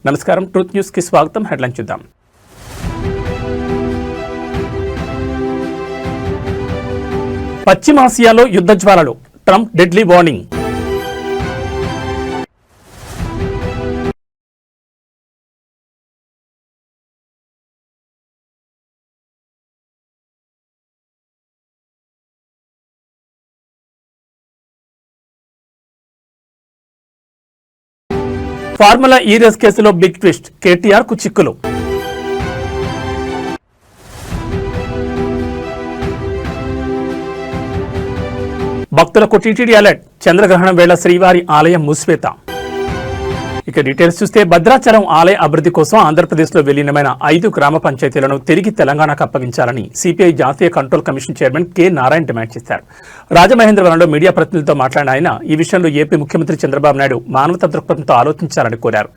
నమస్కారం, truth news కి స్వాగతం. హెడ్లైన్ చూద్దాం. పశ్చిమాసియాలో యుద్ధ జ్వాలలు, ట్రంప్ డెడ్లీ వార్నింగ్. ఫార్ములా ఈ రేస్ కేసులో బిగ్ ట్విస్ట్, కేటీఆర్ కు చిక్కులు. భక్తులకు టీటీడీ అలర్ట్, చంద్రగ్రహణం వేళ శ్రీవారి ఆలయం మూసివేత. ఇక డీటెయిల్స్ చూస్తే, భద్రాచలం ఆలయ అభివృద్ధి కోసం ఆంధ్రప్రదేశ్లో విలీనమైన 5 గ్రామ పంచాయతీలను తిరిగి తెలంగాణకు అప్పగించాలని సిపిఐ జాతీయ control commission chairman K Narayana demand చేశారు. రాజమహేంద్రవరంలో మీడియా ప్రతినిధులతో మాట్లాడిన ఆయన ఈ విషయంలో ఏపీ ముఖ్యమంత్రి చంద్రబాబు నాయుడు మానవతా దృక్పథంతో ఆలోచించాలని కోరారు.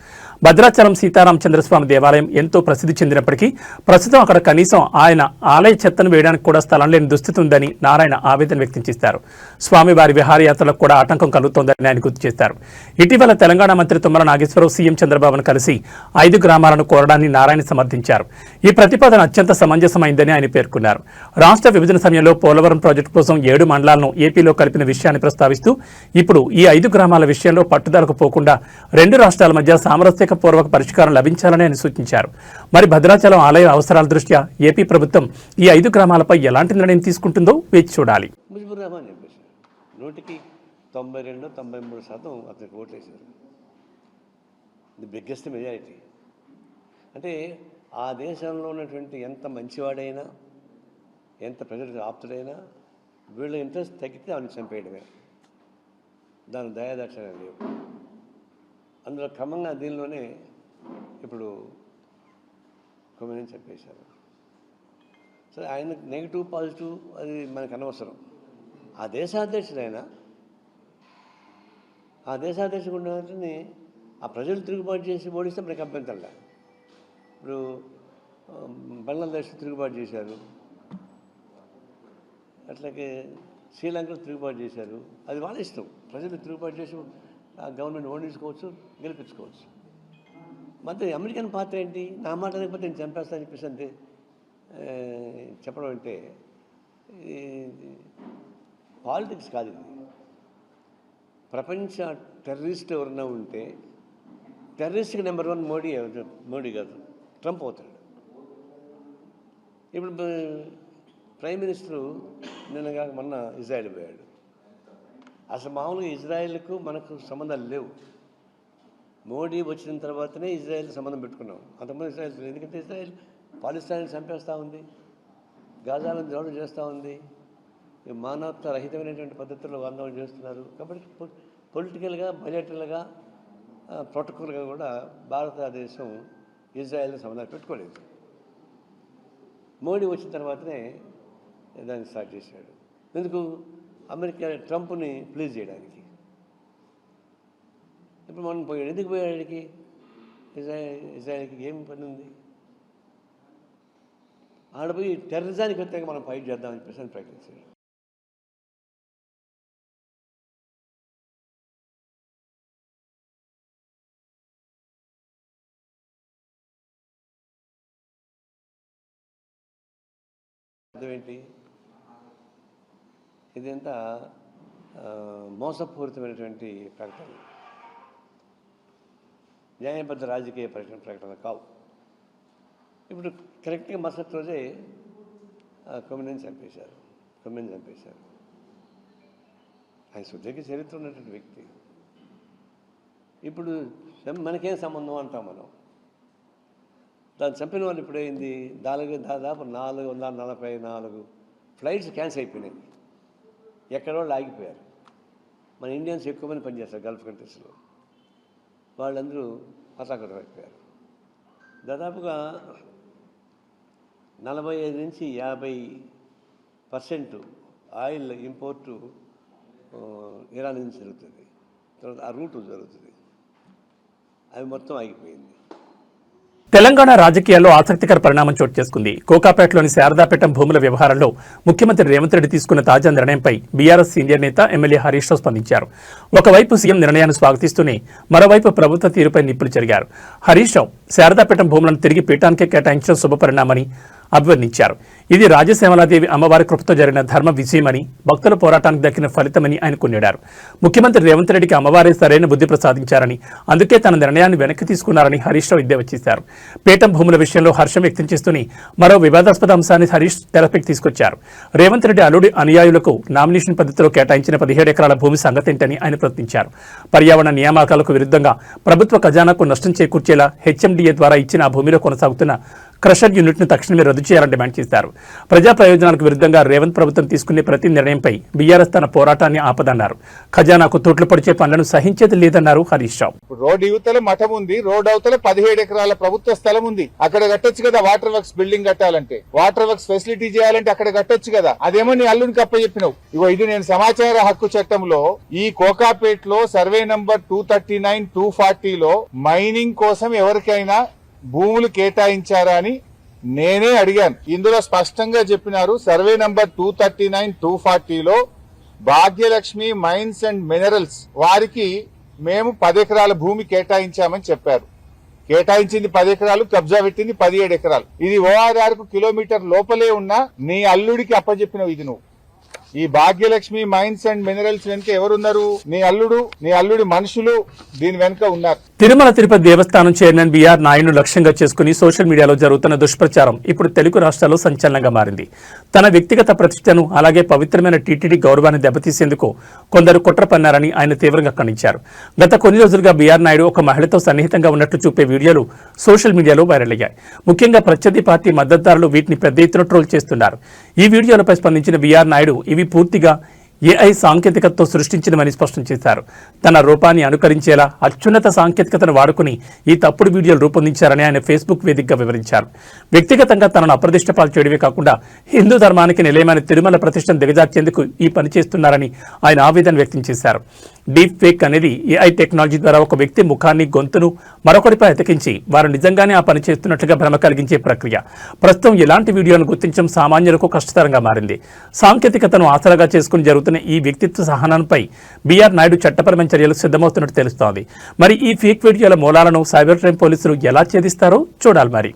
భద్రాచలం సీతారామచంద్రస్వామి దేవాలయం ఎంతో ప్రసిద్ధి చెందినప్పటికీ ప్రస్తుతం అక్కడ కనీసం ఆయన ఆలయ చెత్తను వేయడానికి కూడా స్థలం లేని దుస్థితి ఉందని నారాయణ ఆవేదన వ్యక్తం చేశారు. స్వామివారి విహారయాత్రలకు కూడా ఆటంకం కలుగుతోందని ఆయన గుర్తు చేశారు. ఇటీవల తెలంగాణ మంత్రి తుమ్మల నాగేశ్వరరావు సీఎం చంద్రబాబును కలిసి 5 గ్రామాలను కోరడాన్ని నారాయణ సమర్థించారు. ఈ ప్రతిపాదన అత్యంత సమంజసమైందని ఆయన పేర్కొన్నారు. రాష్ట్ర విభజన సమయంలో పోలవరం ప్రాజెక్టు కోసం 7 మండలాలను ఏపీలో కలిపిన విషయాన్ని ప్రస్తావిస్తూ ఇప్పుడు ఈ 5 గ్రామాల విషయంలో పట్టుదలకు పోకుండా 2 రాష్ట్రాల మధ్య సామరస్య పూర్వక పరిష్కారం లభించాలని ఆయన సూచించారు. మరి భద్రాచలం ఆలయ అవసరాల దృష్ట్యా ఏపీ ప్రభుత్వం ఈ 5 గ్రామాలపై ఎలాంటి నిర్ణయం తీసుకుంటుందో వేచి చూడాలి. ముజిబుర్ రహమాన్ చెప్పేసి 92-93% అతనికి ఓట్లేశారు. The biggest majority. అంటే ఆ దేశంలో ఉన్నటువంటి ఎంత మంచివాడైనా, ఎంత ప్రజలకు ఆప్తుడైనా వీళ్ళ ఇంట్రెస్ట్ తగ్గితే ఆమెను చంపేయడమే. దాని దయాదక్షిణ లేవు. అందులో క్రమంగా దీనిలోనే ఇప్పుడు కొమ్మిని చంపేశారు. సరే, ఆయన నెగిటివ్ పాజిటివ్ అది మనకు అనవసరం. ఆ దేశాధ్యక్షుడైనా ఆ దేశాధ్యక్షుడు ఉన్నవాటిని ఆ ప్రజలు తిరుగుబాటు చేసి ఓడిస్తే మనకు అభ్యంతరంలా. ఇప్పుడు బంగ్లాదేశ్ తిరుగుబాటు చేశారు, అట్లాగే శ్రీలంకలో తిరుగుబాటు చేశారు. అది వాళ్ళ ఇష్టం. ప్రజలు తిరుగుబాటు చేసి ఆ గవర్నమెంట్ ఓడించుకోవచ్చు, గెలిపించుకోవచ్చు. మరి అమెరికన్ పాత్ర ఏంటి? నా మాట లేకపోతే నేను చంపేస్తాను చెప్పేసి అంటే చెప్పడం అంటే పాలిటిక్స్ కాదు ఇది. ప్రపంచ టెర్రరిస్ట్ ఎవరన్నా ఉంటే టెర్రరిస్ట్కి నెంబర్ 1 మోడీ కాదు, ట్రంప్ అవుతాడు. ఇప్పుడు ప్రైమ్ మినిస్టరు నిన్నగా మొన్న ఇజ్రాయెల్ పోయాడు. అసలు మామూలుగా ఇజ్రాయెల్కు మనకు సంబంధాలు లేవు. మోడీ వచ్చిన తర్వాతనే ఇజ్రాయెల్ సంబంధం పెట్టుకున్నాం. అంతకుముందు ఇజ్రాయెల్, ఎందుకంటే ఇజ్రాయెల్ పాలిస్తాన్ని చంపేస్తూ ఉంది, గాజాలను ద్రోహం చేస్తూ ఉంది, మానవత్వ రహితమైనటువంటి పద్ధతుల్లో ఆందోళన చేస్తున్నారు. కాబట్టి పొలిటికల్గా, బడ్జెటల్గా, ప్రోటోకాల్గా కూడా భారతదేశం ఇజ్రాయెల్ని సంబంధాలు పెట్టుకోలేదు. మోడీ వచ్చిన తర్వాతనే దాన్ని స్టార్ట్ చేశాడు. ఎందుకు? అమెరికా ట్రంప్ని ప్లీజ్ చేయడానికి. ఇప్పుడు మనం పోయాడు. ఎందుకు పోయాడికి? ఇజ్రాయెల్కి ఏం పని ఉంది? ఆడపోయి టెర్రరిజానికి వ్యతిరేకంగా మనం ఫైట్ చేద్దామని చెప్పేసి ప్రకటించాడు. అర్థమేంటి? ఇదంతా మోసపూరితమైనటువంటి ప్రకటన, న్యాయబద్ధ రాజకీయ ప్రకటన కావు. ఇప్పుడు కరెక్ట్గా మరుసటి రోజే కొమ్మిని చంపేశారు. ఆయన సుదీర్ఘ చరిత్ర ఉన్నటువంటి వ్యక్తి. ఇప్పుడు మనకేం సంబంధం అంటాం మనం. దాన్ని చంపిన వాళ్ళు ఇప్పుడైంది దాదాపు 444 ఫ్లైట్స్ క్యాన్సిల్ అయిపోయినాయి. ఎక్కడో ఆగిపోయారు. మన ఇండియన్స్ ఎక్కువ మంది పనిచేస్తారు గల్ఫ్ కంట్రీస్లో. వాళ్ళందరూ హతాహతం అయిపోయారు. దాదాపుగా 45-50% ఆయిల్ ఇంపోర్టు ఇరాన్ నుంచి జరుగుతుంది. తర్వాత ఆ రూటు జరుగుతుంది. అవి మొత్తం ఆగిపోయింది. తెలంగాణ రాజకీయాల్లో ఆసక్తికర పరిణామం చోటు చేసుకుంది. కోకాపేటలోని శారదాపేటం భూముల వ్యవహారంలో ముఖ్యమంత్రి రేవంత్ రెడ్డి తీసుకున్న తాజా నిర్ణయంపై బీఆర్ఎస్ సీనియర్ నేత ఎమ్మెల్యే హరీష్ రావు స్పందించారు. ఒకవైపు సీఎం నిర్ణయాన్ని స్వాగతిస్తూనే మరోవైపు ప్రభుత్వ తీరుపై నిప్పులు చెరిగారు. హరీష్ రావు శారదాపేటం భూములను తిరిగి పీఠానికే కేటాయించడం శుభపరిణామని అభివర్ణించారు. ఇది రాజశ్యామలాదేవి అమ్మవారి కృపతో జరిగిన ధర్మ విజయమని, భక్తుల పోరాటానికి దక్కిన ఫలితమని ఆయన కొనియాడారు. ముఖ్యమంత్రి రేవంత్ రెడ్డికి అమ్మవారే సరైన బుద్ధి ప్రసాదించారని, అందుకే తన నిర్ణయాన్ని వెనక్కి తీసుకున్నారని హరీష్ రావు ఎద్దేవా చేశారు. పీఠం భూముల విషయంలో హర్షం వ్యక్తం చేస్తూనే మరో వివాదాస్పద అంశాన్ని హరీష్ తెరపైకి తీసుకొచ్చారు. రేవంత్ రెడ్డి అల్లుడి అనుయాయులకు నామినేషన్ పద్ధతిలో కేటాయించిన 17 ఎకరాల భూమి సంగతేంటని ఆయన ప్రశ్నించారు. పర్యావరణ నియామకాలకు విరుద్ధంగా ప్రభుత్వ ఖజానాకు నష్టం చేకూర్చేలా హెచ్ఎండిఏ ద్వారా ఇచ్చిన ఆ భూమిలో కొనసాగుతున్న క్రషర్ యూనిట్ను తక్షణమే రద్దు చేయాలని డిమాండ్ చేశారు. ప్రజా ప్రయోజనాలకు విరుద్ధంగా రేవంత్ ప్రభుత్వం తీసుకునే ప్రతి నిర్ణయంపై బీఆర్ఎస్ తన పోరాటాన్ని ఆపదన్నారు. ఖజానాకు తూట్లు పొడిచే పనులను సహించేది లేదన్నారు హరీష్ రావు. రోడ్ యువతల మఠం ఉంది, రోడ్ అవతల 17 ఎకరాల ప్రభుత్వ స్థలం ఉంది. అక్కడ కట్టొచ్చు కదా. వాటర్ వర్క్స్ బిల్డింగ్ కట్టాలంటే, వాటర్ వర్క్స్ ఫెసిలిటీ చేయాలంటే అక్కడ కట్టొచ్చు కదా. అదేమో నీ అల్లునికి అప్పచెప్పినావు. ఇగో ఇది నేను సమాచార హక్కు చట్టంలో ఈ కోకాపేట్ లో సర్వే నంబర్ 239, 240లో మైనింగ్ కోసం ఎవరికైనా భూములు కేటాయించారా అని నేనే అడిగాను. ఇందులో స్పష్టంగా చెప్పినారు, సర్వే నంబర్ 239, 240లో భాగ్యలక్ష్మి మైన్స్ అండ్ మినరల్స్ వారికి మేము 10 ఎకరాల భూమి కేటాయించామని చెప్పారు. కేటాయించింది 10 ఎకరాలు, కబ్జా పెట్టింది 17 ఎకరాలు. ఇది ORR కు కిలోమీటర్ లోపలే ఉన్న నీ అల్లుడికి అప్పచెప్పినవు. ఇది నువ్వు ఈ భాగ్యలక్ష్మి మైన్స్ అండ్ మినరల్స్ వెనుక ఎవరున్నారు? నీ అల్లుడి మనుషులు దీని వెనుక ఉన్నారు. తిరుమల తిరుపతి దేవస్థానం చైర్మన్ బీఆర్ నాయుడును లక్ష్యంగా చేసుకుని సోషల్ మీడియాలో జరుగుతున్న దుష్ప్రచారం ఇప్పుడు తెలుగు రాష్ట్రాల్లో సంచలనంగా మారింది. తన వ్యక్తిగత ప్రతిష్టను అలాగే పవిత్రమైన టీటీడీ గౌరవాన్ని దెబ్బతీసేందుకు కొందరు కుట్ర పన్నారని ఆయన తీవ్రంగా ఖండించారు. గత కొన్ని రోజులుగా బీఆర్ నాయుడు ఒక మహిళతో సన్నిహితంగా ఉన్నట్లు చూపే వీడియోలు సోషల్ మీడియాలో వైరల్ అయ్యాయి. ముఖ్యంగా ప్రత్యర్థి పార్టీ మద్దతుదారులు వీటిని పెద్ద ఎత్తున ట్రోల్ చేస్తున్నారు. ఈ వీడియోలపై స్పందించిన బీఆర్ నాయుడు ఇవి పూర్తిగా ఏఐ సాంకేతికతతో సృష్టించినమని స్పష్టం చేశారు. తన రూపాన్ని అనుకరించేలా అత్యున్నత సాంకేతికతను వాడుకుని ఈ తప్పుడు వీడియోలు రూపొందించారని ఆయన ఫేస్బుక్ వేదికగా వివరించారు. వ్యక్తిగతంగా తనను అప్రదిష్టపాలు చేయడమే కాకుండా హిందూ ధర్మానికి నిలయమైన తిరుమల ప్రతిష్టను దిగజార్చేందుకు ఈ పని చేస్తున్నారని ఆయన ఆవేదన వ్యక్తం చేశారు. డీప్ ఫేక్ అనేది ఏఐ టెక్నాలజీ ద్వారా ఒక వ్యక్తి ముఖాన్ని, గొంతును మరొకరిపై అతికించి వారు నిజంగానే ఆ పని చేస్తున్నట్లుగా భ్రమ కలిగించే ప్రక్రియ. ప్రస్తుతం ఇలాంటి వీడియోను గుర్తించడం సామాన్యులకు కష్టతరంగా మారింది. సాంకేతికతను ఆసరాగా చేసుకుని జరుగుతున్న ఈ వ్యక్తిత్వ సహనంపై బీఆర్ నాయుడు చట్టపరమైన చర్యలకు సిద్ధమవుతున్నట్టు తెలుస్తోంది. మరి ఈ ఫేక్ వీడియోల మూలాలను సైబర్ క్రైమ్ పోలీసులు ఎలా ఛేదిస్తారో చూడాలి. మరి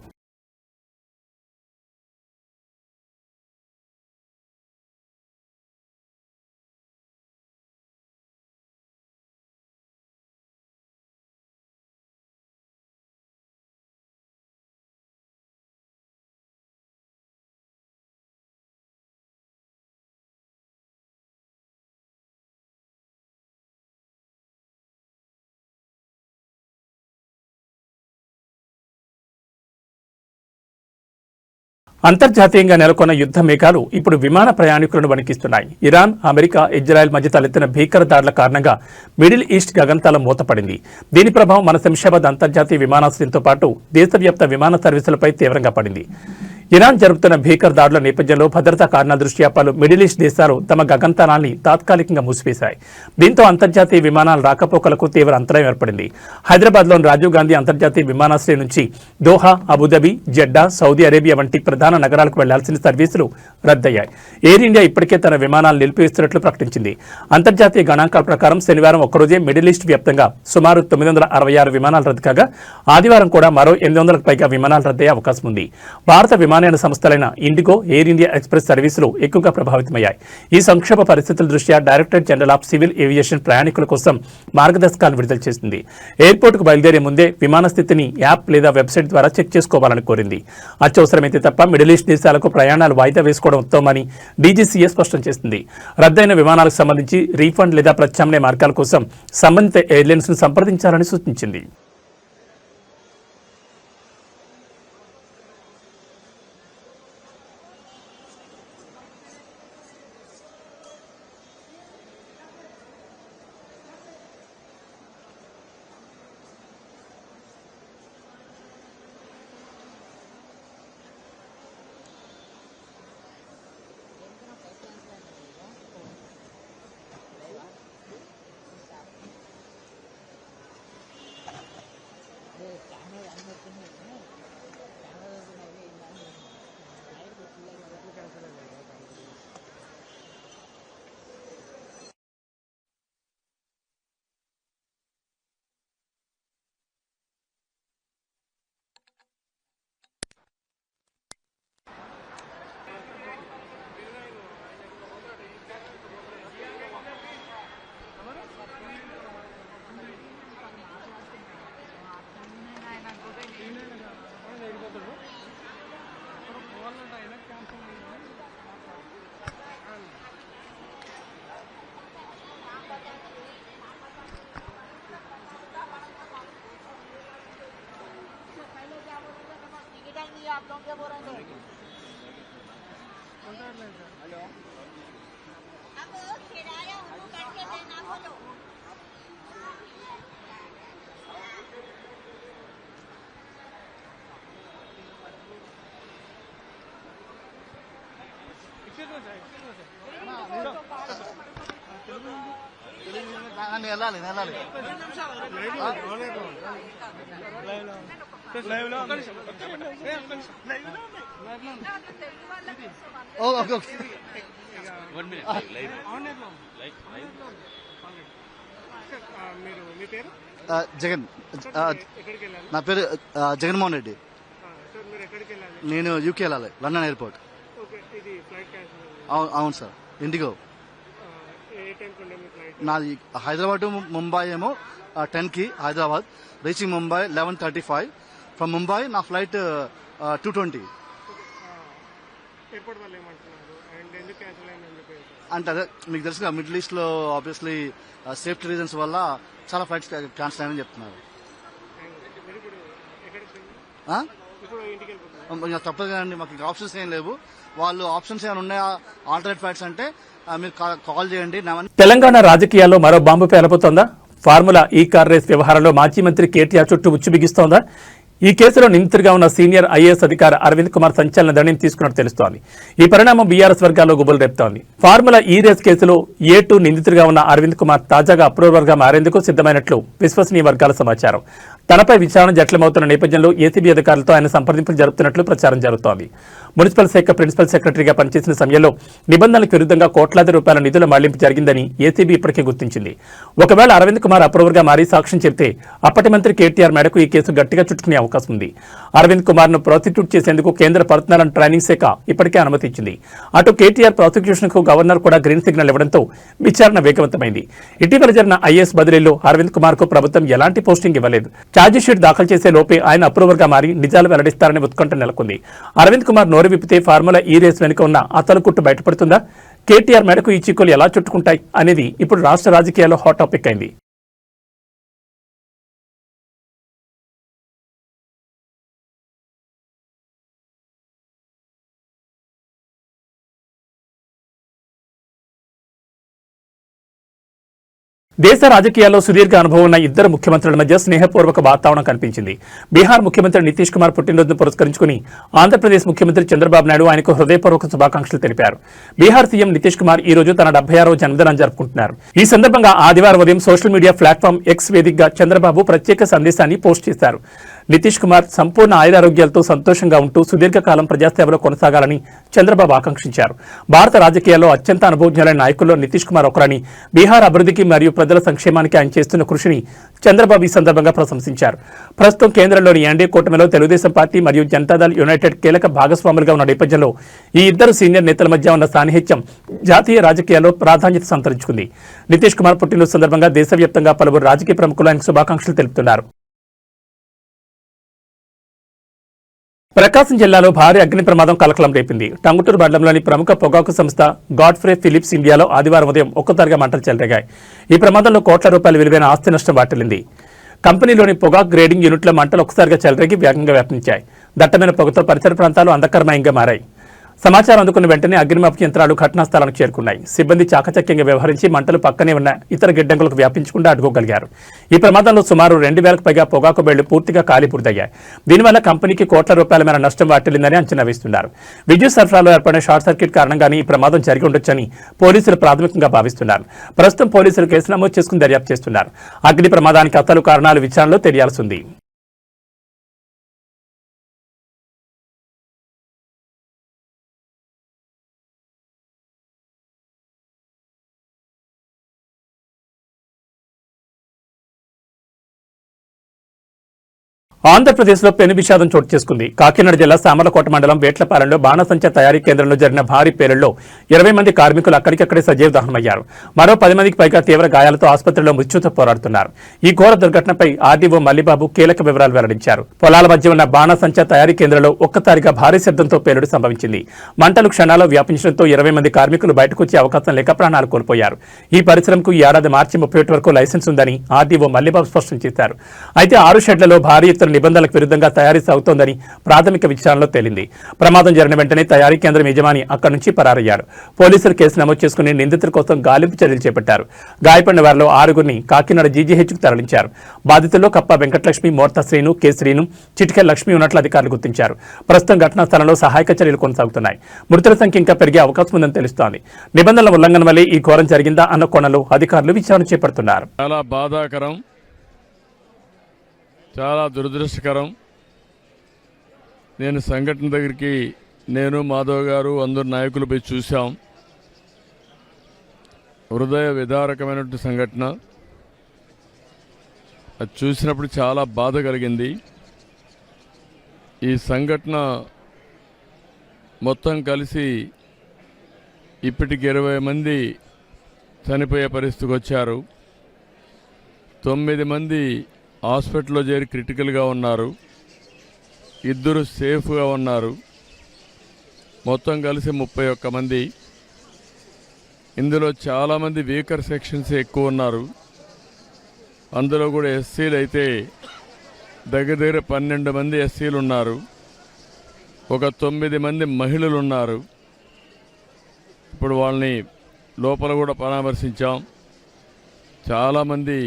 అంతర్జాతీయంగా నెలకొన్న యుద్ధ మేఘాలు ఇప్పుడు విమాన ప్రయాణికులను వణికిస్తున్నాయి. ఇరాన్, అమెరికా, ఇజ్రాయెల్ మధ్య తలెత్తిన భీకర దాడుల కారణంగా మిడిల్ ఈస్ట్ గగనతలం మూతపడింది. దీని ప్రభావం మన శంషాబాద్ అంతర్జాతీయ విమానాశ్రయంతో పాటు దేశవ్యాప్త విమాన సర్వీసులపై తీవ్రంగా పడింది. ఇరాన్ జరుపుతున్న భీకర దాడుల నేపథ్యంలో భద్రతా కారణాల దృష్ట్యా పలు మిడిల్ ఈస్ట్ దేశాలు తమ గగనతలాన్ని తాత్కాలికంగా మూసివేశాయి. దీంతో అంతర్జాతీయ విమానాల రాకపోకలకు తీవ్ర అంతరాయం ఏర్పడింది. హైదరాబాద్లోని రాజీవ్ గాంధీ అంతర్జాతీయ విమానాశ్రయం నుంచి Doha, Abu Dhabi, Jeddah, Saudi Arabia వంటి ప్రధాన నగరాలకు వెళ్లాల్సిన సర్వీసులు రద్దయ్యాయి. ఎయిర్ ఇండియా ఇప్పటికే తన విమానాలు నిలిపివేస్తున్నట్లు ప్రకటించింది. అంతర్జాతీయ గణాంకాల ప్రకారం శనివారం ఒక్కరోజే మిడిల్ ఈస్ట్ వ్యాప్తంగా సుమారు 966 విమానాలు రద్దు కాగా ఆదివారం కూడా మరో 800కు పైగా విమానాలు రద్దయ్యే అవకాశం ఉంది. భారత విమానయాన సంస్థలైన ఇండిగో, ఎయిర్ ఇండియా ఎక్స్ప్రెస్ సర్వీసులు ఎక్కువగా ప్రభావితమయ్యాయి. ఈ సంక్షోభ పరిస్థితుల దృష్ట్యా directorate general of civil aviation ప్రయాణికుల కోసం మార్గదర్శకాలు విడుదల చేసింది. ఎయిర్పోర్టుకు బయలుదేరే ముందే విమాన స్థితిని యాప్ లేదా వెబ్సైట్ ద్వారా చెక్ చేసుకోవాలని కోరింది. అత్యవసరమైతే తప్ప మిడిల్ ఈస్ట్ దేశాలకు ప్రయాణాలు వాయిదా వేసుకోవడం ఉత్తమని డీజీసీఏ స్పష్టం చేసింది. రద్దయిన విమానాలకు సంబంధించి రీఫండ్ లేదా ప్రత్యామ్నాయ మార్గాల కోసం సంబంధిత ఎయిర్లైన్స్ ను సంప్రదించాలని సూచించింది. 네, 안에 안 먹긴 해. వెళ్ళాలి జగన్ నా పేరు జగన్మోహన్ రెడ్డి. నేను యూకే వెళ్ళాలి, లండన్ ఎయిర్పోర్ట్. అవును సార్, ఇండిగో. నాది హైదరాబాద్ టు ముంబై ఏమో 10కి హైదరాబాద్, రీచింగ్ ముంబై 11:35. ఫ్రమ్ ముంబై నా ఫ్లైట్ 2:20. అంటే అదే మీకు తెలుసు, మిడిల్ ఈస్ట్ లో ఆబ్వియస్లీ సేఫ్టీ రీజన్స్ వల్ల చాలా ఫ్లైట్స్ క్యాన్సిల్ అయ్యాయని చెప్తున్నారు. తప్పదు కదండి, మాకు ఇంకా ఆప్షన్స్ ఏం లేవు. వాళ్ళు ఆప్షన్స్ ఏమైనా ఉన్నాయా ఆల్టర్నేట్ ఫ్లైట్స్ అంటే మీరు కాల్ చేయండి. తెలంగాణ రాజకీయాల్లో మరో బాంబు పేలబోతోందా? ఫార్ములా ఈ కార్ రేస్ వ్యవహారంలో మాజీ మంత్రి కేటీఆర్ చుట్టూ ఉచ్చు బిగిస్తోందా? ఈ కేసులో నిందితుడిగా ఉన్న సీనియర్ ఐఏఎస్ అధికారి అరవింద్ కుమార్ సంచలన నిర్ణయం తీసుకున్నట్టు తెలుస్తోంది. ఈ పరిణామం బీఆర్ఎస్ వర్గాల్లో గుబులు రేపుతోంది. ఫార్ములా ఈ రేస్ కేసులో A2 నిందితుడిగా ఉన్న అరవింద్ కుమార్ తాజాగా అప్రూవర్ గా మారేందుకు సిద్దమైనట్లు విశ్వసనీయ వర్గాల సమాచారం. తనపై విచారణ జట్లమవుతున్న నేపథ్యంలో ఏసీబీ అధికారులతో ఆయన సంప్రదింపులు జరుపుతున్నట్లు ప్రచారం జరుగుతోంది. మున్సిపల్ శాఖ ప్రిన్సిపల్ సెక్రటరీగా పనిచేసిన సమయంలో నిబంధనలకు విరుద్ధంగా కోట్లాది రూపాయల నిధుల మళ్లింపు జరిగిందని ఏసీబీ ఇప్పటికే గుర్తించింది. ఒకవేళ అరవింద్ కుమార్ అప్రూవర్ గా మారి సాక్ష్యం చెబితే అప్పటి మంత్రి కేటీఆర్ మేడకు ఈ కేసు గట్టిగా చుట్టుకునే అవకాశం ఉంది. అరవింద్ కుమార్ ను ప్రాసిక్యూట్ చేసేందుకు కేంద్ర పర్సనల్ అండ్ ట్రైనింగ్ శాఖ ఇప్పటికే అనుమతి ఇచ్చింది. అటు కేటీఆర్ ప్రాసిక్యూషన్ కు గవర్నర్ కూడా గ్రీన్ సిగ్నల్ ఇవ్వడంతో విచారణ వేగవంతమైంది. ఇటీవల జరిగిన ఐఏఎస్ బదిలీలో అరవింద్ కుమార్ కు ప్రభుత్వం ఎలాంటి పోస్టింగ్ ఇవ్వలేదు. ఛార్జిషీట్ దాఖలు చేసే లోపే ఆయన అప్రూవర్ గా మారి నిజాలు వెల్లడిస్తారని ఉత్కంఠ నెలకొంది. అరవింద్ కుమార్ నోరు విప్పితే ఫార్ములా ఈ రేస్ వెనుక ఉన్న అసలు కుట్టు బయటపడుతుందా? కేటీఆర్ మేడకు ఈ చిక్కులు ఎలా చుట్టుకుంటాయి అనేది ఇప్పుడు రాష్ట్ర రాజకీయాల్లో హాట్ టాపిక్ అయింది. దేశ రాజకీయాల్లో సుదీర్ఘ అనుభవం ఉన్న ఇద్దరు ముఖ్యమంత్రుల మధ్య స్నేహపూర్వక వాతావరణం కనిపించింది. బీహార్ ముఖ్యమంత్రి నితీష్ కుమార్ పుట్టినరోజును పురస్కరించుకుని ఆంధ్రప్రదేశ్ ముఖ్యమంత్రి చంద్రబాబు నాయుడు ఆయనకు హృదయపూర్వక శుభాకాంక్షలు తెలిపారు. బీహార్ సీఎం నితీష్ కుమార్ ఈ రోజు తన 76వ జన్మదినాన్ని జరుపుకుంటున్నారు. ఈ సందర్భంగా ఆదివారం ఉదయం సోషల్ మీడియా ప్లాట్ఫామ్ ఎక్స్ వేదికగా చంద్రబాబు ప్రత్యేక సందేశాన్ని పోస్ట్ చేశారు. నితీష్ కుమార్ సంపూర్ణ ఆయురారోగ్యాలతో సంతోషంగా ఉంటూ సుదీర్ఘకాలం ప్రజాసేవలో కొనసాగాలని చంద్రబాబు ఆకాంక్షించారు. భారత రాజకీయాల్లో అత్యంత అనుభవజ్ఞులైన నాయకుల్లో నితీష్ కుమార్ ఒకరని, బీహార్ అభివృద్ధికి మరియు ప్రజల సంక్షేమానికి ఆయన చేస్తున్న కృషిని చంద్రబాబు ఈ సందర్భంగా ప్రశంసించారు. ప్రస్తుతం కేంద్రంలోని ఎన్డీఏ కూటమిలో తెలుగుదేశం పార్టీ మరియు జనతాదళ్ యునైటెడ్ కీలక భాగస్వాములుగా ఉన్న నేపథ్యంలో ఈ ఇద్దరు సీనియర్ నేతల మధ్య ఉన్న సాన్నిహిత్యం జాతీయ రాజకీయాల్లో ప్రాధాన్యత సంతరించుకుంది. నితీష్ కుమార్ పుట్టినరోజు సందర్భంగా దేశవ్యాప్తంగా పలువురు రాజకీయ ప్రముఖులు ఆయనకు శుభాకాంక్షలు తెలుపుతున్నారు. ప్రకాశం జిల్లాలో భారీ అగ్ని ప్రమాదం కలకలం రేపింది. టంగుటూరు మండలంలోని ప్రముఖ పొగాకు సంస్థ గాడ్ఫ్రే ఫిలిప్స్ ఇండియాలో ఆదివారం ఉదయం ఒక్కసారిగా మంటలు చెలరేగాయి. ఈ ప్రమాదంలో కోట్ల రూపాయల విలువైన ఆస్తి నష్టం వాటిల్లింది. కంపెనీలోని పొగాకు గ్రేడింగ్ యూనిట్ల మంటలు ఒక్కసారిగా చెలరేగి వేగంగా వ్యాపించాయి. దట్టమైన పొగతో పరిసర ప్రాంతాలు అంధకరమయంగా మారాయి. సమాచారం అందుకున్న వెంటనే అగ్నిమాపక యంత్రాలు ఘటనా స్థలానికి చేరుకున్నాయి. సిబ్బంది చాకచక్యంగా వ్యవహరించి మంటలు పక్కనే ఉన్న ఇతర గిడ్డంగులకు వ్యాపించకుండా అడ్డుకోగలిగారు. ఈ ప్రమాదంలో సుమారు 2000కు పైగా పొగాకు బెళ్లు పూర్తిగా కాలిపూర్తయ్యాయి. దీనివల్ల కంపెనీకి కోట్ల రూపాయల మేర నష్టం వాటిల్లిందని అంచనా వేస్తున్నారు. విద్యుత్ సరఫరాలో ఏర్పడిన షార్ట్ సర్క్యూట్ కారణంగానే ఈ ప్రమాదం జరిగి ఉండొచ్చని పోలీసులు ప్రాథమికంగా భావిస్తున్నారు. ప్రస్తుతం పోలీసులు కేసు నమోదు చేసుకుని దర్యాప్తు చేస్తున్నారు. అగ్ని ప్రమాదానికి అసలు కారణాలు విచారణలో తెలియాల్సి ఉంది. ఆంధ్రప్రదేశ్లో పెను విషాదం చోటు చేసుకుంది. కాకినాడ జిల్లా సామర్లకోట మండలం వేట్లపాలెంలో బాణసంచా తయారీ కేంద్రంలో జరిగిన భారీ పేలుళ్లో 20 మంది కార్మికులు అక్కడికక్కడే సజీవ దహనమయ్యారు. మరో 10 మందికి పైగా తీవ్ర గాయాలతో ఆసుపత్రిలో మృత్యుతో పోరాడుతున్నారు. ఈ ఘోర దుర్ఘటనపై ఆర్డీఓ మల్లిబాబు కీలక వివరాలు వెల్లడించారు. పొలాల మధ్య ఉన్న బాణసంచా తయారీ కేంద్రంలో ఒక్కసారిగా భారీ శబ్దంతో పేలుడు సంభవించింది. మంటలు క్షణాల్లో వ్యాపించడంతో 20 మంది కార్మికులు బయటకు వచ్చే అవకాశం లేక ప్రాణాలు కోల్పోయారు. ఈ పరిశ్రమకు ఈ ఏడాది మార్చి 31 వరకు లైసెన్స్ ఉందని ఆర్డీఓ మల్లిబాబు స్పష్టం చేశారు. అయితే 6 షెడ్లలో భారీ ఎత్తున పోలీసుల నిబంధనలకు విరుద్ధంగా తయారీ సాగుతోందని ప్రాథమిక విచారణలో తేలింది. ప్రమాదం జరిగిన వెంటనే తయారీ కేంద్రం యజమాని అక్కడి నుంచి పరారయ్యారు. పోలీసులు కేసు నమోదు చేసుకుని నిందితుల కోసం గాలింపు చర్యలు చేపట్టారు. గాయపడిన వారిలో 6గురిని కాకినాడ జీజీహెచ్కు తరలించారు. బాధితుల్లో కప్ప వెంకటలక్ష్మి, మోర్తా శ్రీను, కె శ్రీను, చిటికెల్ లక్ష్మి ఉన్నట్లు అధికారులు గుర్తించారు. ప్రస్తుతం ఘటనా స్థలంలో సహాయక చర్యలు కొనసాగుతున్నాయి. మృతుల సంఖ్య ఇంకా పెరిగే అవకాశం ఉందని తెలుస్తోంది. నిబంధనల ఉల్లంఘన వల్లే ఈ ఘోరం జరిగిందా అన్న కోణంలో అధికారులు విచారణ చేపడుతున్నారు. చాలా బాధాకరం, చాలా దురదృష్టకరం. నేను సంఘటన దగ్గరికి మాధవ్ గారు అందరు నాయకులు పోయి చూసాం. హృదయ విదారకమైనటువంటి సంఘటన. అది చూసినప్పుడు చాలా బాధ కలిగింది. ఈ సంఘటన మొత్తం కలిసి ఇప్పటికి 20 మంది చనిపోయే పరిస్థితికి వచ్చారు. 9 మంది హాస్పిటల్లో చేరి క్రిటికల్గా ఉన్నారు. 2 సేఫ్గా ఉన్నారు. మొత్తం కలిసి 31 మంది. ఇందులో చాలామంది వీకర్ సెక్షన్స్ ఎక్కువ ఉన్నారు. అందులో కూడా ఎస్సీలు అయితే దగ్గర 12 మంది ఎస్సీలు ఉన్నారు. ఒక 9 మంది మహిళలు ఉన్నారు. ఇప్పుడు వాళ్ళని లోపల కూడా పరామర్శించాం. చాలామంది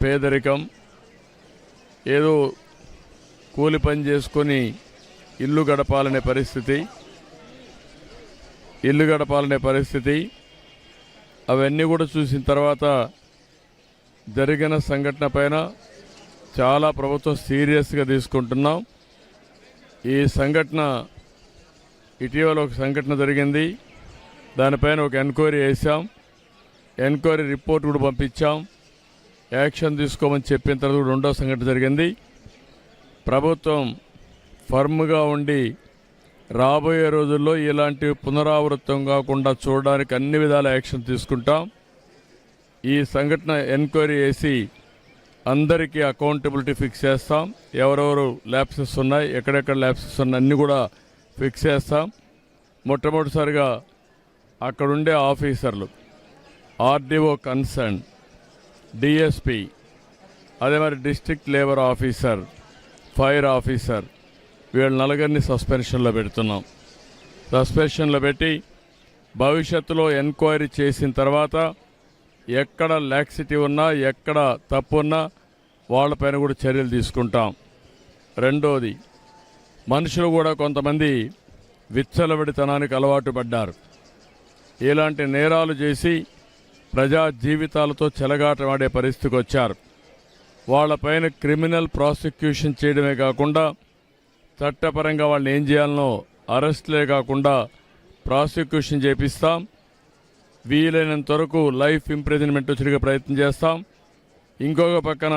పేదరికం, ఏదో కూలి పని చేసుకొని ఇల్లు గడపాలనే పరిస్థితి. అవన్నీ కూడా చూసిన తర్వాత జరిగిన సంఘటన పైన చాలా ప్రభుత్వం సీరియస్గా తీసుకుంటున్నాం. ఈ సంఘటన ఇటీవల ఒక సంఘటన జరిగింది. దానిపైన ఒక ఎంక్వైరీ వేసాం. ఎంక్వైరీ రిపోర్ట్ కూడా పంపించాం. యాక్షన్ తీసుకోమని చెప్పిన తర్వాత రెండో సంఘటన జరిగింది. ప్రభుత్వం ఫర్మ్గా ఉండి రాబోయే రోజుల్లో ఇలాంటి పునరావృతం కాకుండా చూడడానికి అన్ని విధాల యాక్షన్ తీసుకుంటాం. ఈ సంఘటన ఎంక్వైరీ చేసి అందరికీ అకౌంటబిలిటీ ఫిక్స్ చేస్తాం. ఎవరెవరు ల్యాప్సెస్ ఉన్నాయి, ఎక్కడెక్కడ ల్యాప్సెస్ ఉన్నాయి అన్నీ కూడా ఫిక్స్ చేస్తాం. మొట్టమొదటిసారిగా అక్కడుండే ఆఫీసర్లు, ఆర్డీఓ కన్సర్న్, డిఎస్పి, అదే మరి district labour officer, fire officer, వీళ్ళ 4 సస్పెన్షన్లో పెడుతున్నాం. సస్పెన్షన్లో పెట్టి భవిష్యత్తులో ఎంక్వైరీ చేసిన తర్వాత ఎక్కడ లాక్సిటీ ఉన్నా, ఎక్కడ తప్పు ఉన్నా వాళ్ళపైన కూడా చర్యలు తీసుకుంటాం. రెండోది, మనుషులు కూడా కొంతమంది విచ్చలవిడితనానికి అలవాటు పడ్డారు. ఇలాంటి నేరాలు చేసి ప్రజా జీవితాలతో చెలగాటమాడే పరిస్థితికి వచ్చారు. వాళ్ళపైన క్రిమినల్ ప్రాసిక్యూషన్ చేయడమే కాకుండా చట్టపరంగా వాళ్ళని ఏం చేయాలనో అరెస్ట్లే కాకుండా ప్రాసిక్యూషన్ చేపిస్తాం. వీలైనంత వరకు లైఫ్ ఇంప్రిజన్మెంట్ వచ్చేట్టుగా ప్రయత్నం చేస్తాం. ఇంకొక పక్కన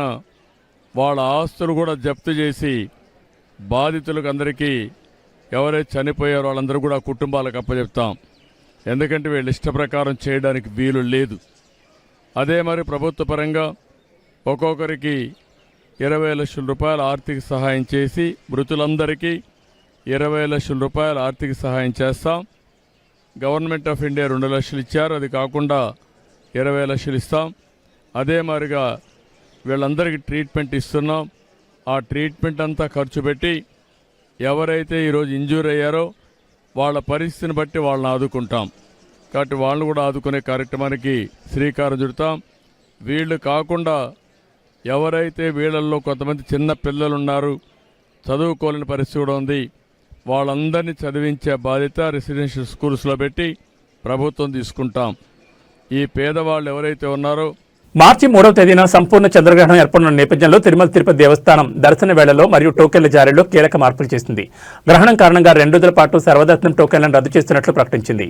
వాళ్ళ ఆస్తులు కూడా జప్తు చేసి బాధితులకు అందరికీ ఎవరైతే చనిపోయారో వాళ్ళందరూ కూడా కుటుంబాలకు అప్పచెప్తాం. ఎందుకంటే వీళ్ళు ఇష్ట ప్రకారం చేయడానికి వీలు లేదు. అదే మరి ప్రభుత్వ పరంగా ఒక్కొక్కరికి 20 లక్షల రూపాయల ఆర్థిక సహాయం చేసి మృతులందరికీ 20 లక్షల రూపాయల ఆర్థిక సహాయం చేస్తాం. గవర్నమెంట్ ఆఫ్ ఇండియా 2 లక్షలు ఇచ్చారు. అది కాకుండా 20 లక్షలు ఇస్తాం. అదే మాదిరిగా వీళ్ళందరికీ ట్రీట్మెంట్ ఇస్తున్నాం. ఆ ట్రీట్మెంట్ అంతా ఖర్చు పెట్టి ఎవరైతే ఈరోజు ఇంజూర్ అయ్యారో వాళ్ళ పరిస్థితిని బట్టి వాళ్ళని ఆదుకుంటాం. కాబట్టి వాళ్ళని కూడా ఆదుకునే కార్యక్రమానికి శ్రీకారం చుడతాం. వీళ్ళు కాకుండా ఎవరైతే వీళ్ళల్లో కొంతమంది చిన్న పిల్లలు ఉన్నారు, చదువుకోలేని పరిస్థితి కూడా ఉంది, వాళ్ళందరినీ చదివించే బాధ్యత రెసిడెన్షియల్ స్కూల్స్లో పెట్టి ప్రభుత్వం తీసుకుంటాం. ఈ పేదవాళ్ళు ఎవరైతే ఉన్నారో మార్చి 3వ తేదీన సంపూర్ణ చంద్రగ్రహణం ఏర్పడిన నేపథ్యంలో తిరుమల తిరుపతి దేవస్థానం దర్శన వేళలో మరియు టోకెన్ల జారీలో కీలక మార్పులు చేసింది. గ్రహణం కారణంగా 2 రోజుల పాటు సర్వదర్శనం టోకెన్లను రద్దు చేస్తున్నట్లు ప్రకటించింది.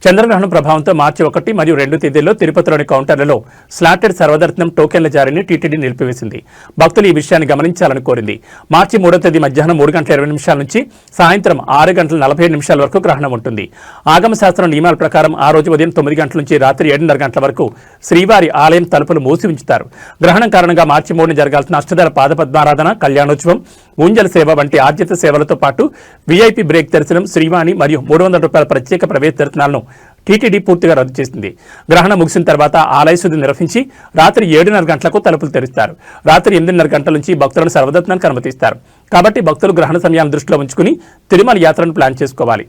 చంద్రగ్రహణం ప్రభావంతో మార్చి 1 మరియు 2 తేదీల్లో తిరుపతిలోని కౌంటర్లలో స్లాటెడ్ సర్వదర్శనం టోకెన్ల జారీని టీటీడీ నిలిపివేసింది. భక్తులు ఈ విషయాన్ని గమనించాలని కోరింది. మార్చి 3వ తేదీ మధ్యాహ్నం 3:20 నుంచి సాయంత్రం 6:47 వరకు గ్రహణం ఉంటుంది. ఆగమ శాస్త్రం నియమాల ప్రకారం ఆ రోజు ఉదయం 9 గంటల నుంచి రాత్రి 7:30 గంటల వరకు శ్రీవారి ఆలయం తలుపులు మూసి ఉంచుతారు. గ్రహణం కారణంగా మార్చి 3న జరగాల్సిన అష్టదళ పాదపద్మారాధన, కళ్యాణోత్సవం, ఊంజల సేవ వంటి ఆర్జిత సేవలతో పాటు వీఐపీ బ్రేక్ దర్శనం, శ్రీవాణి మరియు 300 రూపాయల ప్రత్యేక ప్రవేశ దర్శనాలను టీటీడీ పూర్తిగా రద్దు చేసింది. గ్రహణం ముగిసిన తర్వాత ఆలయ శుద్ధి నిర్వహించి రాత్రి 7:30 గంటలకు తలుపులు తెరుస్తారు. రాత్రి 8:30 గంటల నుంచి భక్తులను సర్వదర్శనానికి అనుమతిస్తారు. కాబట్టి భక్తులు గ్రహణ సమయాన్ని దృష్టిలో ఉంచుకుని తిరుమల యాత్రను ప్లాన్ చేసుకోవాలి.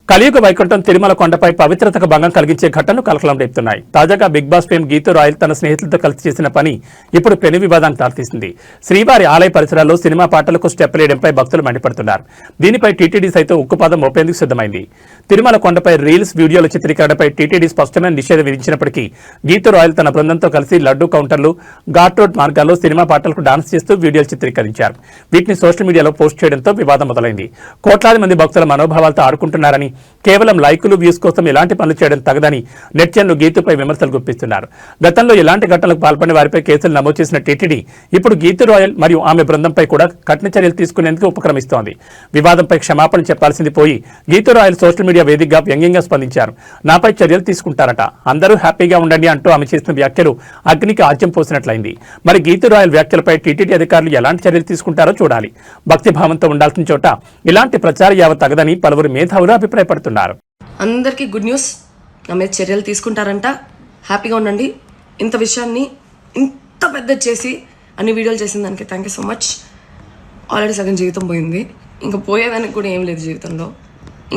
కలియుగ వైకుంఠం తిరుమల కొండపై పవిత్రతకు భంగం కలిగించే ఘటనలు కలకలం రేపుతున్నాయి. తాజాగా big boss fame Geethu Royal తన స్నేహితులతో కలిసి చేసిన పని ఇప్పుడు పెను వివాదానికి దారితీసింది. శ్రీవారి ఆలయ పరిసరాల్లో సినిమా పాటలకు స్టెప్ వేయడంపై భక్తులు మండిపడుతున్నారు. దీనిపై టీటీడీ సైతం ఉక్కుపాదం మోపేందుకు సిద్ధమైంది. తిరుమల కొండపై రీల్స్, వీడియోల చిత్రీకరణపై టీటీడీ స్పష్టమైన నిషేధం విధించినప్పటికీ గీతూ రాయల్ తన బృందంతో కలిసి లడ్డూ కౌంటర్లు, ఘాట్ రోడ్ మార్గాల్లో సినిమా పాటలకు డాన్స్ చేస్తూ వీడియోలు చిత్రీకరించారు. వీటిని సోషల్ మీడియాలో పోస్ట్ చేయడంతో వివాదం మొదలైంది. కోట్లాది మంది భక్తుల మనోభావాలతో ఆడుకుంటున్నారని, కేవలం లైకులు, వ్యూస్ కోసం ఇలాంటి పనులు చేయడం తగదని నెటిజన్లు గీతుపై విమర్శలు గుప్పిస్తున్నారు. గతంలో ఇలాంటి ఘటనలకు పాల్పడిన వారిపై కేసులు నమోదు చేసిన టీటీడీ ఇప్పుడు గీతూ రాయల్ మరియు ఆమె బృందంపై కూడా కఠిన చర్యలు తీసుకునేందుకు ఉపక్రమిస్తోంది. వివాదంపై క్షమాపణ చెప్పాల్సింది పోయి గీతూ రాయల్ సోషల్ మీడియా వేదికగా వ్యంగ్యంగా స్పందించారు. నాపై చర్యలు తీసుకుంటారట, అందరూ హ్యాపీగా ఉండండి అంటూ ఆమె చేసిన వ్యాఖ్యలు అగ్నికి ఆజ్యం పోసినట్లయింది. మరి గీతూ రాయల్ వ్యాఖ్యలపై టీటీడీ అధికారులు ఎలాంటి చర్యలు తీసుకుంటారో చూడాలి. భక్తిభావంతో ఉండాల్సిన చోట ఇలాంటి ప్రచార యావ తగదని పలువురు మేధావులు అభిప్రాయపడుతున్నారు. అందరికీ గుడ్ న్యూస్, నా మీద చర్యలు తీసుకుంటారంట. హ్యాపీగా ఉండండి. ఇంత విషయాన్ని ఇంత పెద్ద చేసి అన్ని వీడియోలు చేసిన దానికి thank you so much. Already సగం జీవితం పోయింది, ఇంకా పోయేదానికి కూడా ఏం లేదు జీవితంలో.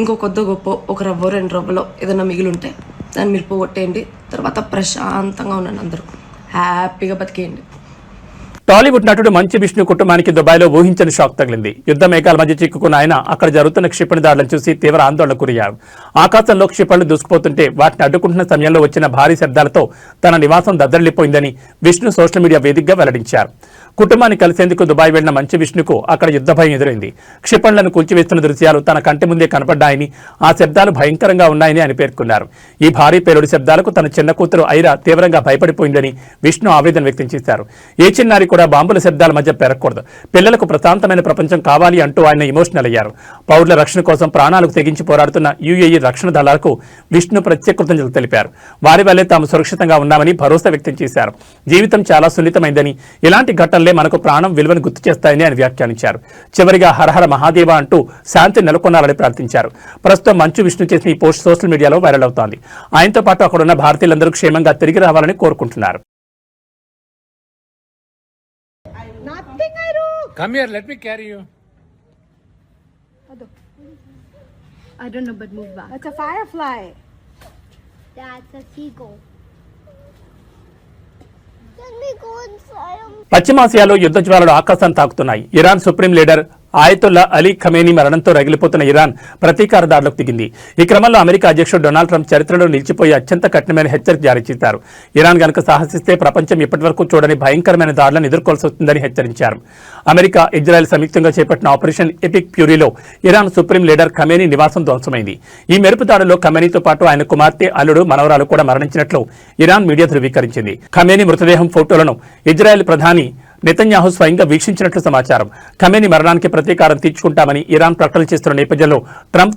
ఇంకో కొద్ది గొప్ప ఒక రవ్వ 2 రవ్వలో ఏదైనా మిగిలి ఉంటే దాన్ని మీరు పోగొట్టేయండి. తర్వాత ప్రశాంతంగా ఉండండి, అందరూ హ్యాపీగా బతికేయండి. టాలీవుడ్ నటుడు మంచు విష్ణు కుటుంబానికి దుబాయ్లో ఊహించని షాక్ తగిలింది. యుద్ధ మేఘాల మధ్య చిక్కుకున్న ఆయన అక్కడ జరుగుతున్న క్షిపణి దాడులను చూసి తీవ్ర ఆందోళనకు గురయ్యారు. ఆకాశంలో క్షిపణులు దూసుకుపోతుంటే వాటిని అడ్డుకుంటున్న సమయంలో వచ్చిన భారీ శబ్దాలతో తన నివాసం దద్దరిల్లిపోయిందని విష్ణు సోషల్ మీడియా వేదికగా వెల్లడించారు. కుటుంబాన్ని కలిసేందుకు దుబాయ్ వెళ్లిన మంచు విష్ణుకు అక్కడ యుద్ధ భయం ఎదురైంది. క్షిపణులను కూల్చివేస్తున్న దృశ్యాలు తన కంటి ముందే కనపడ్డాయని, ఆ శబ్దాలు భయంకరంగా ఉన్నాయని ఆయన పేర్కొన్నారు. ఈ భారీ పేలుడు శబ్దాలకు తన చిన్న కూతురు ఐరా తీవ్రంగా భయపడిపోయిందని విష్ణు ఆవేదన వ్యక్తం చేశారు. ఏ చిన్నారి కూడా బాంబుల శబ్దాల మధ్య పెరగకూడదు, పిల్లలకు ప్రశాంతమైన ప్రపంచం కావాలి అంటూ ఆయన ఎమోషనల్ అయ్యారు. పౌరుల రక్షణ కోసం ప్రాణాలకు తెగించి పోరాడుతున్న యుఏఈ రక్షణ దళాలకు విష్ణు ప్రత్యేక కృతజ్ఞతలు తెలిపారు. వారి వల్లే తాము సురక్షితంగా ఉన్నామని భరోసా వ్యక్తం చేశారు. జీవితం చాలా సున్నితమైందని, ఇలాంటి ఘటనలే మనకు ప్రాణం విలువను గుర్తు చేస్తాయని ఆయన వ్యాఖ్యానించారు. చివరిగా హరహర మహాదేవ అంటూ శాంతి నెలకొనాలని ప్రార్థించారు. ప్రస్తుతం మంచు విష్ణు చేసిన ఈ పోస్ట్ సోషల్ మీడియాలో వైరల్ అవుతోంది. ఆయనతో పాటు అక్కడున్న భారతీయులందరూ క్షేమంగా తిరిగి రావాలని కోరుకుంటున్నారు. Come here, let me carry you. I don't know, but move back. It's a firefly. That's a seagull. Let me go inside. పశ్చిమాసియాలో యుద్ధ జ్వాలలు ఆకాశాన్ని తాకుతున్నాయి. Iran supreme leader Ayatollah Ali Khamenei మరణంతో రగిలిపోతున్న ఇరాన్ ప్రతీకార దాడులకు దిగింది. ఈ క్రమంలో అమెరికా అధ్యక్షుడు డొనాల్డ్ ట్రంప్ చరిత్రలో నిలిచిపోయే అత్యంత కఠినమైన హెచ్చరిక జారీ చేశారు. ఇరాన్ గనుక సాహసిస్తే ప్రపంచం ఇప్పటివరకు చూడని భయంకరమైన దాడులను ఎదుర్కోవాల్సి వస్తుందని హెచ్చరించారు. అమెరికా, ఇజ్రాయెల్ సంయుక్తంగా చేపట్టిన ఆపరేషన్ ఎపిక్ ఫ్యూరీలో ఇరాన్ సుప్రీం లీడర్ ఖమేనీ నివాసం ధ్వంసమైంది. ఈ మెరుపు దాడుల్లో ఖమేనీతో పాటు ఆయన కుమార్తె, అల్లుడు, మనవరాలు కూడా మరణించినట్లు ఇరాన్ మీడియా ధృవీకరించింది. ఖమేనీ మృతదేహం ఫోటోలను ఇజ్రాయెల్ ప్రధాని నెతన్యాహు స్వయంగా వీక్షించినట్లు సమాచారం. ఖమేనీ మరణానికి ప్రతీకారం తీర్చుకుంటామని ఇరాన్ ప్రకటన చేస్తున్న నేపథ్యంలో ట్రంప్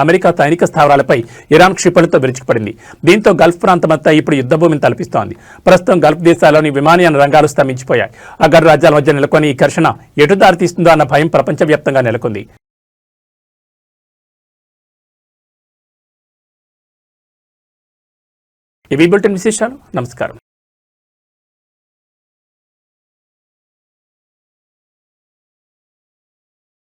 అమెరికా సైనిక స్థావరాలపై ఇరాన్ క్షిపణులతో విరుచుకుపడింది. దీంతో గల్ఫ్ ప్రాంతమంతా ఇప్పుడు యుద్ధభూమిని తలపిస్తోంది. ప్రస్తుతం గల్ఫ్ దేశాల్లోని విమానయాన రంగాలు స్తంభించిపోయాయి. అగ్ర రాజ్యాల మధ్య నెలకొని ఈ ఘర్షణ ఎటు దారితీస్తుందో అన్న భయం ప్రపంచవ్యాప్తంగా నెలకొంది. ఇవి బులెటిన్ విశేషాలు. నమస్కారం.